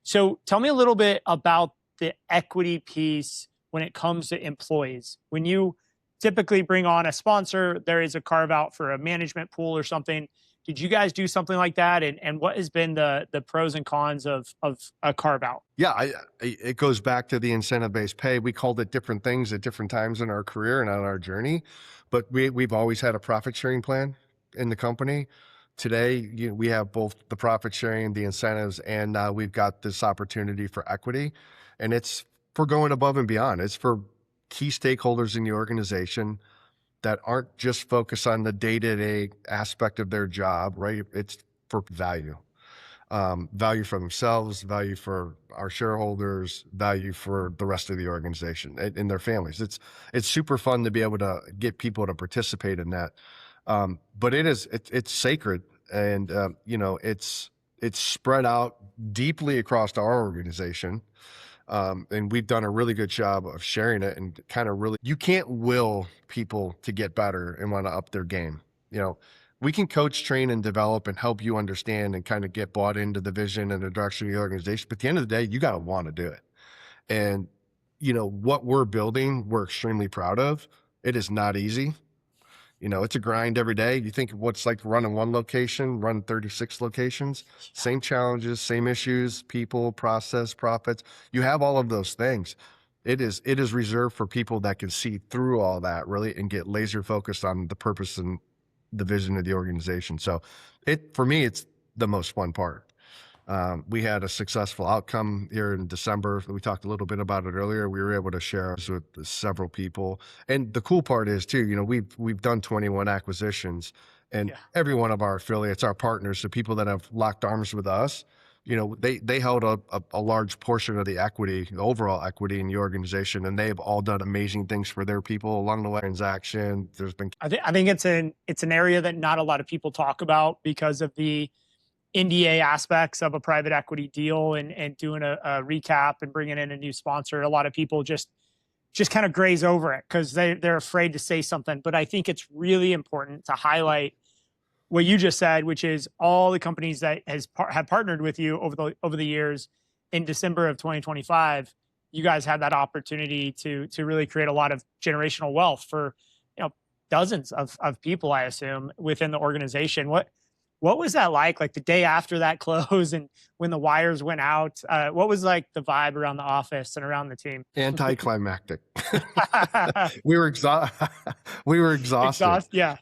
So tell me a little bit about the equity piece when it comes to employees. When you typically bring on a sponsor, there is a carve out for a management pool or something. Did you guys do something like that? And what has been the pros and cons of a carve out? Yeah, it goes back to the incentive-based pay. We called it different things at different times in our career and on our journey, but we've always had a profit sharing plan in the company. Today, we have both the profit sharing, the incentives, and now we've got this opportunity for equity, and it's for going above and beyond. It's for key stakeholders in the organization that aren't just focused on the day-to-day aspect of their job, right? It's for value. Value for themselves, value for our shareholders, value for the rest of the organization and their families. It's super fun to be able to get people to participate in that. But it's sacred, and it's spread out deeply across our organization. And we've done a really good job of sharing it and kind of really, you can't will people to get better and want to up their game. We can coach, train, and develop and help you understand and kind of get bought into the vision and the direction of the organization. But at the end of the day, you got to want to do it. And, what we're building, we're extremely proud of. It is not easy. It's a grind every day. You think of what's like running one location, run 36 locations, same challenges, same issues, people, process, profits. You have all of those things. It is reserved for people that can see through all that really and get laser focused on the purpose and the vision of the organization. So for me, it's the most fun part. We had a successful outcome here in December. We talked a little bit about it earlier. We were able to share this with several people. And the cool part is too, we've done 21 acquisitions, and every one of our affiliates, our partners, the people that have locked arms with us, they held a large portion of the equity, the overall equity in the organization, and they've all done amazing things for their people along the way. Transaction, there's been. I think it's an area that not a lot of people talk about because of the NDA aspects of a private equity deal and doing a recap and bringing in a new sponsor. A lot of people just kind of graze over it because they're afraid to say something. But I think it's really important to highlight what you just said, which is all the companies that have partnered with you over the years. In December of 2025, you guys had that opportunity to really create a lot of generational wealth for dozens of people, I assume, within the organization. What was that like the day after that close and when the wires went out? What was like the vibe around the office and around the team? Anticlimactic. we were exhausted. we were exhausted. Yeah.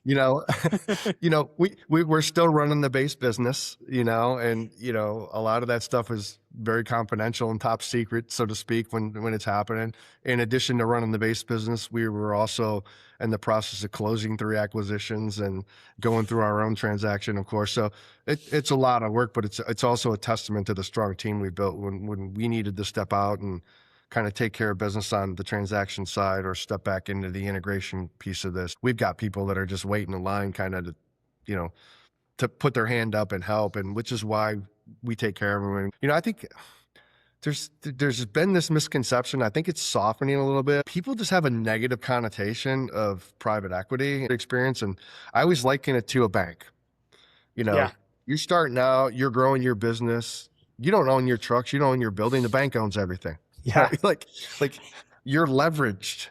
We're still running the base business, and a lot of that stuff is very confidential and top secret, so to speak, when it's happening. In addition to running the base business, we were also in the process of closing 3 acquisitions and going through our own transaction, of course. So it's a lot of work, but it's also a testament to the strong team we built when we needed to step out and kind of take care of business on the transaction side or step back into the integration piece of this. We've got people that are just waiting in line kind of to put their hand up and help, and which is why we take care of them. And, I think there's been this misconception. I think it's softening a little bit. People just have a negative connotation of private equity experience. And I always liken it to a bank. Yeah. You're starting out, you're growing your business. You don't own your trucks, you don't own your building. The bank owns everything, Yeah, right? Like you're leveraged.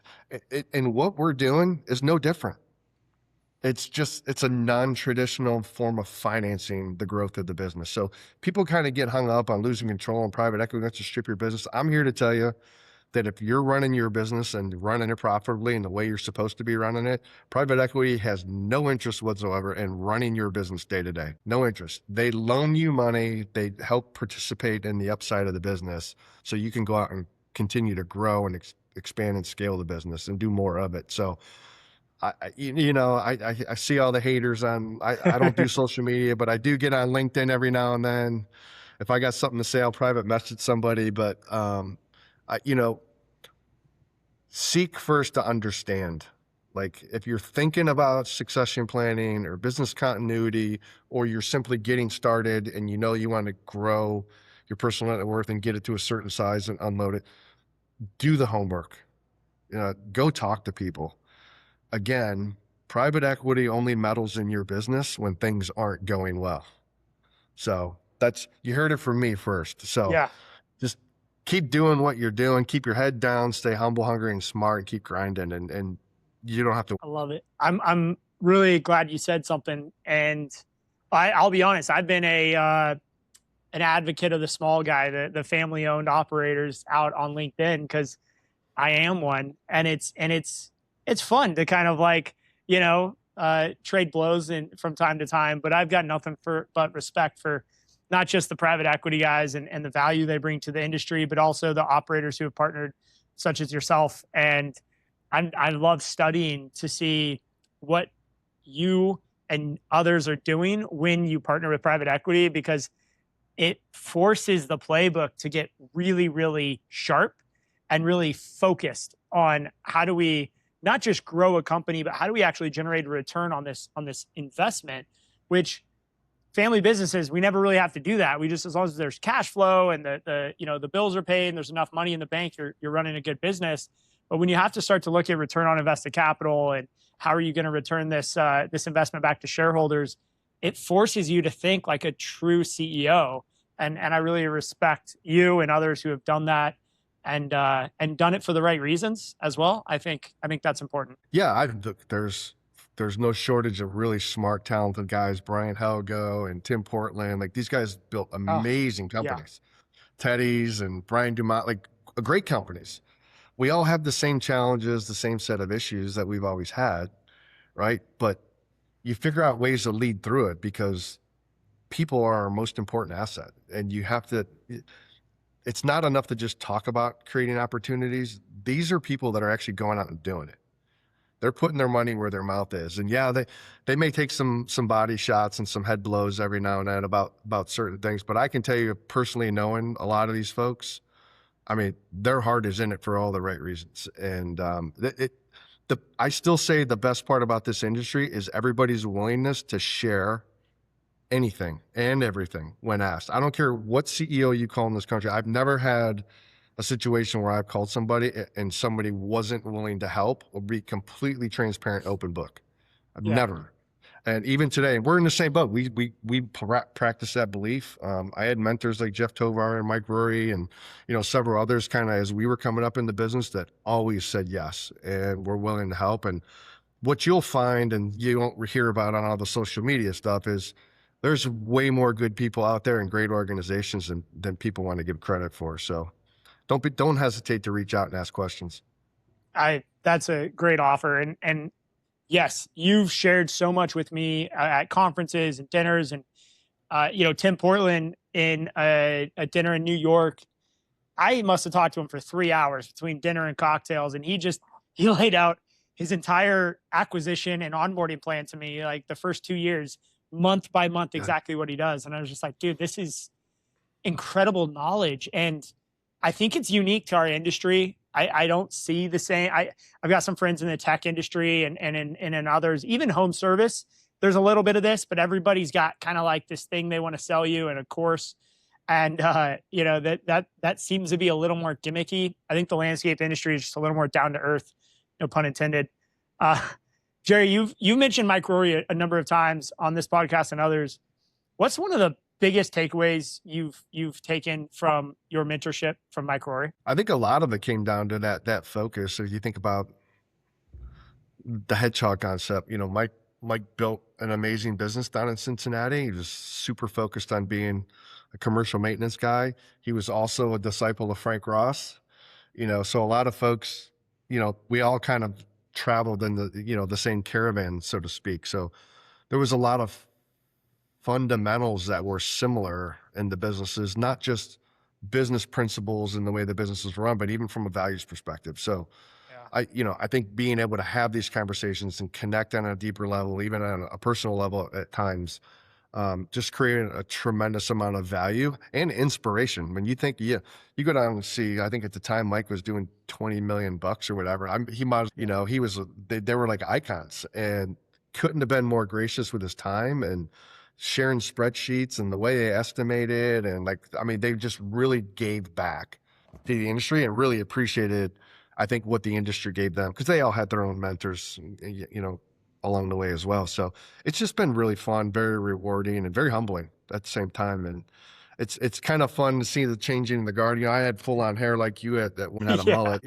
And what we're doing is no different. It's a non-traditional form of financing the growth of the business. So people kind of get hung up on losing control and private equity wants to strip your business. I'm here to tell you that if you're running your business and running it profitably in the way you're supposed to be running it, private equity has no interest whatsoever in running your business day to day. No interest. They loan you money. They help participate in the upside of the business so you can go out and continue to grow and expand and scale the business and do more of it. So I see all the haters on, I don't do social media, but I do get on LinkedIn every now and then. If I got something to say, I'll private message somebody, but, I, you know, seek first to understand. Like if you're thinking about succession planning or business continuity, or you're simply getting started and you know you want to grow your personal net worth and get it to a certain size and unload it, do the homework. Go talk to people. Again, private equity only meddles in your business when things aren't going well. So you heard it from me first. So yeah, just keep doing what you're doing, keep your head down, stay humble, hungry, and smart, and keep grinding. And you don't have to. I love it. I'm really glad you said something, and I'll be honest. I've been an advocate of the small guy, the family owned operators out on LinkedIn because I am one, and it's fun to kind of like trade blows from time to time. But I've got nothing but respect for not just the private equity guys and the value they bring to the industry, but also the operators who have partnered, such as yourself. And I love studying to see what you and others are doing when you partner with private equity, because it forces the playbook to get really, really sharp and really focused on how do we not just grow a company, but how do we actually generate a return on this investment, which family businesses, we never really have to do that. We just, as long as there's cash flow and the bills are paid and there's enough money in the bank, you're running a good business. But when you have to start to look at return on invested capital and how are you going to return this investment back to shareholders, it forces you to think like a true CEO. And I really respect you and others who have done that and done it for the right reasons as well. I think that's important. Yeah, there's no shortage of really smart, talented guys. Brian Helgo and Tim Portland, like these guys built Oh, amazing yeah. companies. Teddy's and Brian Dumont, like great companies. We all have the same challenges, the same set of issues that we've always had, right? But you figure out ways to lead through it because people are our most important asset. And you have to, it's not enough to just talk about creating opportunities. These are people that are actually going out and doing it. They're putting their money where their mouth is. And yeah, they may take some body shots and some head blows every now and then about certain things. But I can tell you personally, knowing a lot of these folks, I mean, their heart is in it for all the right reasons. And I still say the best part about this industry is everybody's willingness to share anything and everything when asked. I don't care what CEO you call in this country. I've never had a situation where I've called somebody and somebody wasn't willing to help or be completely transparent, open book. I've Yeah. never. And even today, we're in the same boat. We practice that belief. I had mentors like Jeff Tovar and Mike Rory and several others kind of as we were coming up in the business that always said yes and were willing to help. And what you'll find, and you don't hear about on all the social media stuff, is there's way more good people out there and great organizations than people want to give credit for. So don't hesitate to reach out and ask questions. That's a great offer. And yes, you've shared so much with me at conferences and dinners, and Tim Portland in a dinner in New York. I must have talked to him for 3 hours between dinner and cocktails, and he laid out his entire acquisition and onboarding plan to me, like the first 2 years, month by month, exactly what he does. And I was just like, dude, this is incredible knowledge, and I think it's unique to our industry. I don't see the same. I've got some friends in the tech industry and in others, even home service. There's a little bit of this, but everybody's got kind of like this thing they want to sell you in a course. And that seems to be a little more gimmicky. I think the landscape industry is just a little more down to earth, no pun intended. Jerry, you've mentioned Mike Rory a number of times on this podcast and others. What's one of the biggest takeaways you've taken from your mentorship from Mike Rory? I think a lot of it came down to that focus. If you think about the hedgehog concept, Mike built an amazing business down in Cincinnati. He was super focused on being a commercial maintenance guy. He was also a disciple of Frank Ross. So a lot of folks, we all kind of traveled in the same caravan, so to speak. So there was a lot of fundamentals that were similar in the businesses, not just business principles and the way the businesses run, but even from a values perspective. So I think being able to have these conversations and connect on a deeper level, even on a personal level at times, just creating a tremendous amount of value and inspiration. When you think, you go down and see, I think at the time Mike was doing 20 million bucks or whatever. They were like icons, and couldn't have been more gracious with his time and sharing spreadsheets and the way they estimated. And they just really gave back to the industry and really appreciated, I think, what the industry gave them, because they all had their own mentors, along the way as well. So it's just been really fun, very rewarding, and very humbling at the same time. And it's kind of fun to see the changing in the guard. I had full on hair like you had that one had a mullet.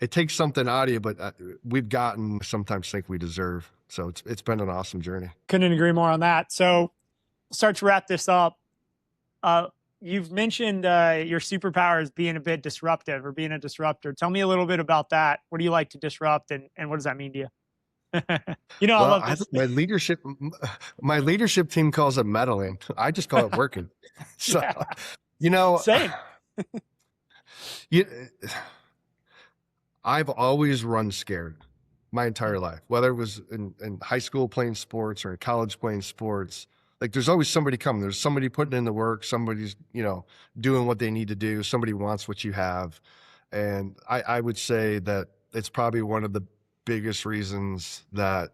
It takes something out of you, but we've gotten sometimes think we deserve. So it's been an awesome journey. Couldn't agree more on that. So start to wrap this up. You've mentioned your superpower is being a bit disruptive or being a disruptor. Tell me a little bit about that. What do you like to disrupt, and what does that mean to you? I love this. My leadership team calls it meddling. I just call it working. So, same. I've always run scared my entire life, whether it was in high school playing sports or in college playing sports. Like, there's always somebody coming. There's somebody putting in the work. Somebody's, doing what they need to do. Somebody wants what you have. And I would say that it's probably one of the biggest reasons that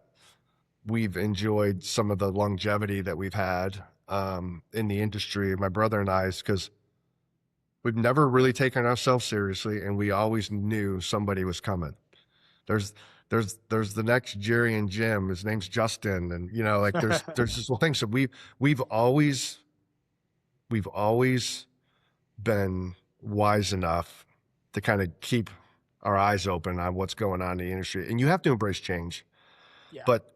we've enjoyed some of the longevity that we've had in the industry, my brother and I, is because we've never really taken ourselves seriously, and we always knew somebody was coming. There's the next Jerry and Jim. His name's Justin, and there's this whole thing. So we've always been wise enough to kind of keep our eyes open on what's going on in the industry. And you have to embrace change. Yeah. But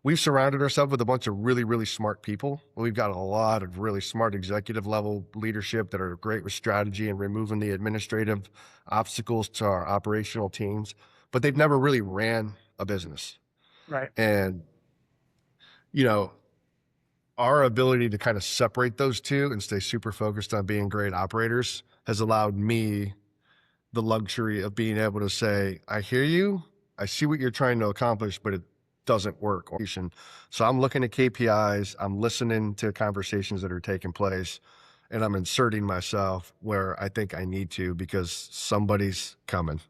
we've surrounded ourselves with a bunch of really, really smart people. We've got a lot of really smart executive level leadership that are great with strategy and removing the administrative obstacles to our operational teams, but they've never really ran a business. Right. And, our ability to kind of separate those two and stay super focused on being great operators has allowed me the luxury of being able to say, I hear you, I see what you're trying to accomplish, but it doesn't work. So I'm looking at KPIs, I'm listening to conversations that are taking place, and I'm inserting myself where I think I need to, because somebody's coming.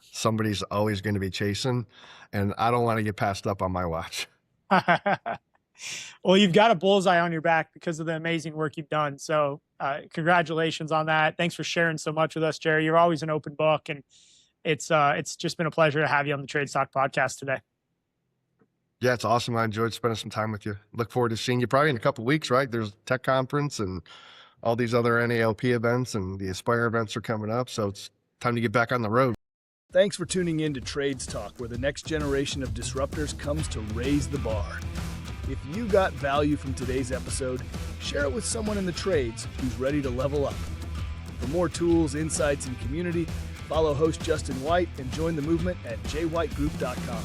Somebody's always going to be chasing, and I don't want to get passed up on my watch. Well, you've got a bullseye on your back because of the amazing work you've done. So congratulations on that. Thanks for sharing so much with us, Jerry. You're always an open book, and it's just been a pleasure to have you on the Trade Stock Podcast today. Yeah, it's awesome. I enjoyed spending some time with you. Look forward to seeing you probably in a couple of weeks, right? There's a tech conference and all these other NALP events, and the Aspire events are coming up. So it's time to get back on the road. Thanks for tuning in to Trades Talk, where the next generation of disruptors comes to raise the bar. If you got value from today's episode, share it with someone in the trades who's ready to level up. For more tools, insights, and community, follow host Justin White and join the movement at jwhitegroup.com.